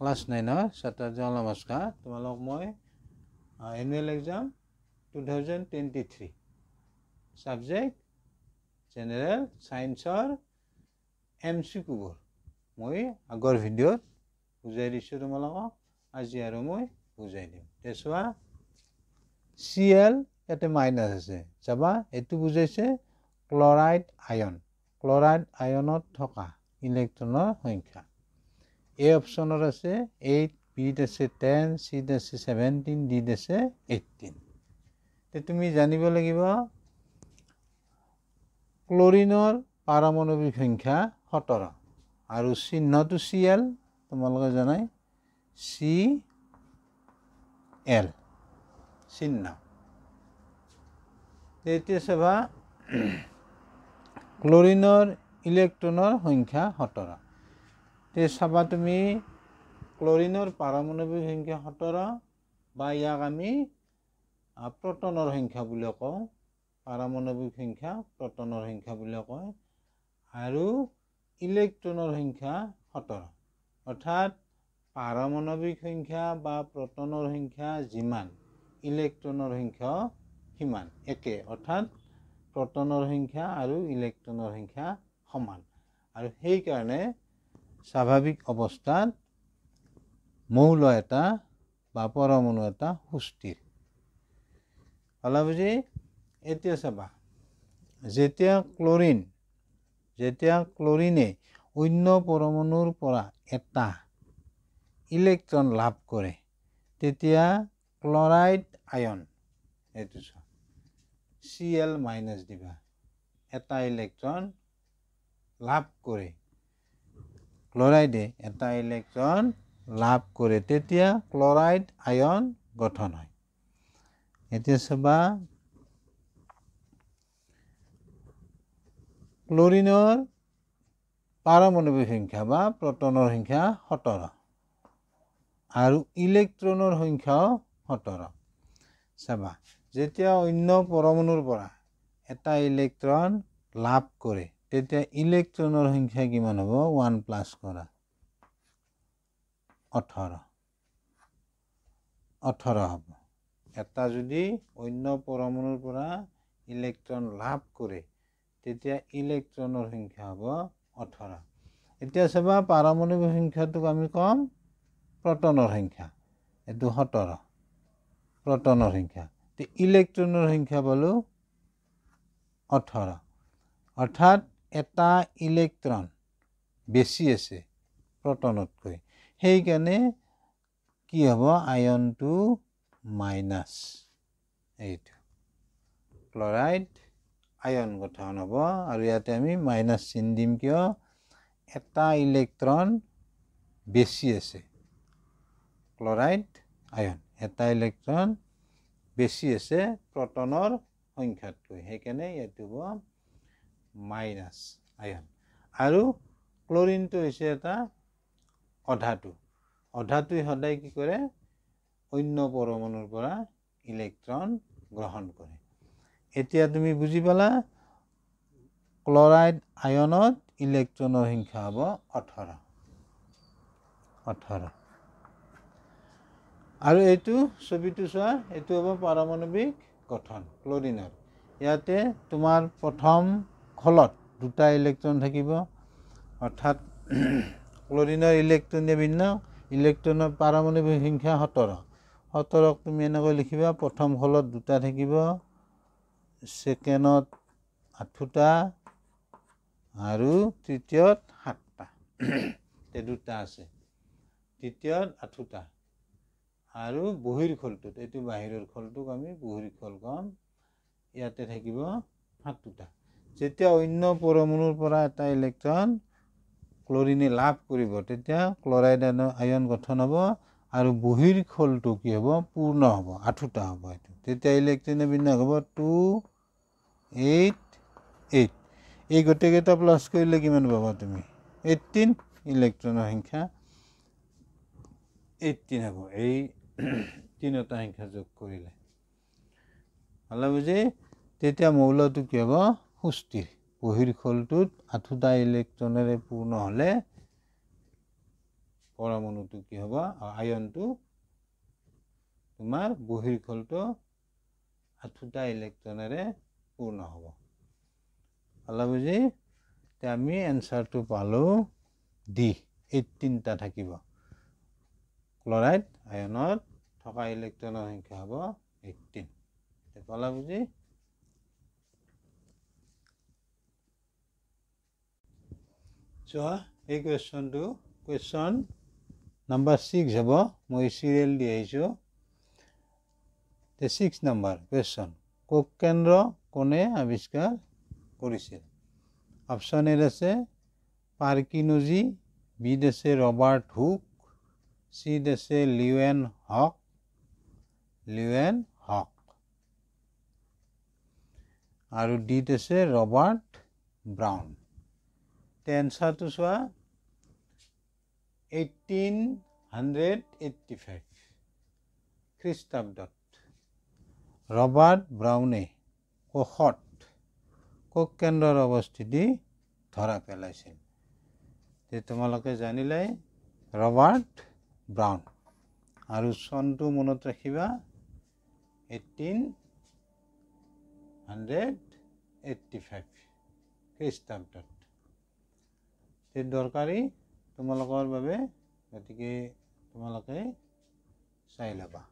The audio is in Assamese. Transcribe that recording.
ক্লাছ 9 ছাত্ৰজন নমস্কাৰ তোমালোক মই এনুৱেল এক্সাম 2023 সাবজেক্ট জেনাৰেল সায়েন্সৰ এমচিকিউবোৰ মই আগৰ ভিডিঅ'ত বুজাই দিছোঁ তোমালোকক আজি আৰু মই বুজাই দিম তেছোৱা Cl ইয়াতে মাইনাস আছে চাবা এটো বুজাইছে ক্লোৰাইড আয়নত থকা ইলেক্ট্ৰনৰ সংখ্যা A অপশনৰ আছে 8 B আছে 10 C আছে 17 D আছে 18 তে তুমি জানিব লাগিব ক্লোৰিনৰ পাৰমাণবিক সংখ্যা 17 আৰু চিহ্নটো Cl তোমালোকে জানাই Cl চিহ্ন এতিয়া চাবা ক্লোৰিনৰ ইলেক্ট্ৰনৰ সংখ্যা 17 তে চাবা তুমি ক্লোৰিনৰ পাৰমাণবিক সংখ্যা 17 বা ইয়াক আমি প্ৰটনৰ সংখ্যা বুলি কওঁ পাৰমাণবিক সংখ্যা প্ৰটনৰ সংখ্যা বুলি কয় আৰু ইলেক্ট্ৰনৰ সংখ্যা 17 অৰ্থাৎ পাৰমাণবিক সংখ্যা বা প্ৰটনৰ সংখ্যা যিমান ইলেক্ট্ৰনৰ সংখ্যা সিমান একে অৰ্থাৎ প্ৰটনৰ সংখ্যা আৰু ইলেক্ট্ৰনৰ সংখ্যা সমান আৰু সেই কাৰণে স্বাভাৱিক অৱস্থাত মৌল এটা বা পৰমাণু এটা সুস্থিৰ হলা বুজি এতিয়া চাবা যেতিয়া ক্লোৰিনে অন্য পৰমাণুৰ পৰা এটা ইলেক্ট্ৰন লাভ কৰে তেতিয়া ক্লোৰাইড আয়ন এটো Cl মাইনাস দিবা এটা ইলেক্ট্ৰন লাভ কৰে ক্লোৰাইডে এটা ইলেক্ট্ৰন লাভ কৰে তেতিয়া ক্লোৰাইড আয়ন গঠন হয় এতিয়া চাবা ক্লোৰিনৰ পাৰমাণবিক সংখ্যা বা প্ৰটনৰ সংখ্যা 17 আৰু ইলেক্ট্ৰনৰ সংখ্যাও 17 চাবা যেতিয়া অন্য পৰমাণুৰ পৰা এটা ইলেক্ট্ৰন লাভ কৰে তেতিয়া ইলেক্ট্ৰনৰ সংখ্যা কিমান হ'ব 1 প্লাস কৰা 18 হ'ব এটা যদি অন্য পৰমাণুৰ পৰা ইলেক্ট্ৰন লাভ কৰে তেতিয়া ইলেক্ট্ৰনৰ সংখ্যা হ'ব 18 এতিয়া চাবা পাৰমাণবিক সংখ্যাটোক আমি কম প্ৰটনৰ সংখ্যা এটো 17 প্ৰটনৰ সংখ্যা তে ইলেক্ট্ৰনৰ সংখ্যা পালো 18 অৰ্থাৎ এটা ইলেক্ট্ৰন বেছি আছে প্ৰটনতকৈ সেই কাৰণে কি হ'ব আয়নটো মাইনাস এইটো ক্লোৰাইড আয়ন গঠন হ'ব আৰু ইয়াতে আমি মাইনাস চিন দিম কিয় এটা ইলেক্ট্ৰন বেছি আছে ক্লোৰাইড আয়ন এটা ইলেক্ট্ৰন বেছি আছে প্ৰটনৰ সংখ্যাতকৈ সেইকাৰণে এটো হ'ব মাইনাস আয়ন আৰু ক্লোৰিনটো হৈছে এটা অধাতু সদায় কি কৰে অন্য পৰমাণুৰ পৰা ইলেক্ট্ৰন গ্ৰহণ কৰে এতিয়া তুমি বুজি পালা ক্লোৰাইড আয়নত ইলেক্ট্ৰনৰ সংখ্যা হ'ব 18 আৰু এইটো ছবিটো চোৱা এইটো হ'ব পাৰমাণবিক গঠন ক্লোৰিনৰ ইয়াতে তোমাৰ প্ৰথম খলত দুটা ইলেক্ট্ৰন থাকিব অৰ্থাৎ ক্লোৰিনৰ ইলেক্ট্ৰনে ভিন্ন ইলেক্ট্ৰনৰ পাৰমাণবিক সংখ্যা 17ক তুমি এনেকৈ লিখিবা প্ৰথম খলত দুটা থাকিব সেকেন্ডত 8টা আৰু তৃতীয়ত 7টা তে দুটা আছে তৃতীয়ত 8টা আৰু বহিৰ খলটোত এটো বাহিৰৰ খলটোক আমি বহিৰ খল কম ইয়াতে থাকিব 7টা যেতিয়া অন্য পৰমাণুৰ পৰা এটা ইলেক্ট্ৰন ক্লোৰিনে লাভ কৰিব তেতিয়া ক্লোৰাইড আয়ন গঠন হ'ব আৰু বহিৰ খলটো কি হ'ব পূৰ্ণ হ'ব 8টা হ'ব এটো তেতিয়া ইলেক্ট্ৰনে বিন্যাস হ'ব 2 8 8 এই গটেকেটা প্লাস কৰিলে কিমান পাবা তুমি 18 ইলেক্ট্ৰনৰ সংখ্যা 18 হ'ব এই তিনটা সংখ্যা যোগ কৰিলে হলা বুজি তেতিয়া মৌলটো কি হ'ব সুস্থিৰ বহিৰ খলটোত 8টা ইলেক্ট্ৰনেৰে পূৰ্ণ হলে পৰমাণুটো কি হ'ব আয়নটো তোমাৰ বহিৰ্খলটো 8টা ইলেক্ট্ৰনেৰে পূৰ্ণ হ'ব পালা বুজি তে আমি এনসাৰটো পালো ডি 18টা থাকিব ক্লোৰাইড আয়নত থকা ইলেক্ট্ৰনৰ সংখ্যা হ'ব 18 তে পালা বুজি চোৱা এই কুৱেশ্যন নাম্বাৰ 6 হ'ব মই সিৰিয়েল দি আহিছো তে 6 নম্বৰ কুৱেশ্যন কোক কেন্দ্ৰ কোনে আৱিষ্কাৰ কৰিছিল অপচন এ আছে পাৰ্কিনোজি বি আছে ৰবাৰ্ট হুক সি আছে লিওয়েন হক আৰু ডি আছে ৰবাৰ্ট ব্ৰাউন তে এনসাৰটো চোৱা 1885 খ্ৰীষ্টাব্দত ৰবাৰ্ট ব্ৰাউনে কোষত কোক কেন্দ্ৰৰ অৱস্থিতি ধৰা পেলাইছিল তে তোমালোকে জানিলাই ৰবাৰ্ট ব্ৰাউন আৰু চনটো মনত ৰাখিবা 1885 খ্ৰীষ্টাব্দত তে দৰকাৰী তোমালোকৰ বাবে গতিকে তোমালোকে চাই ল'বা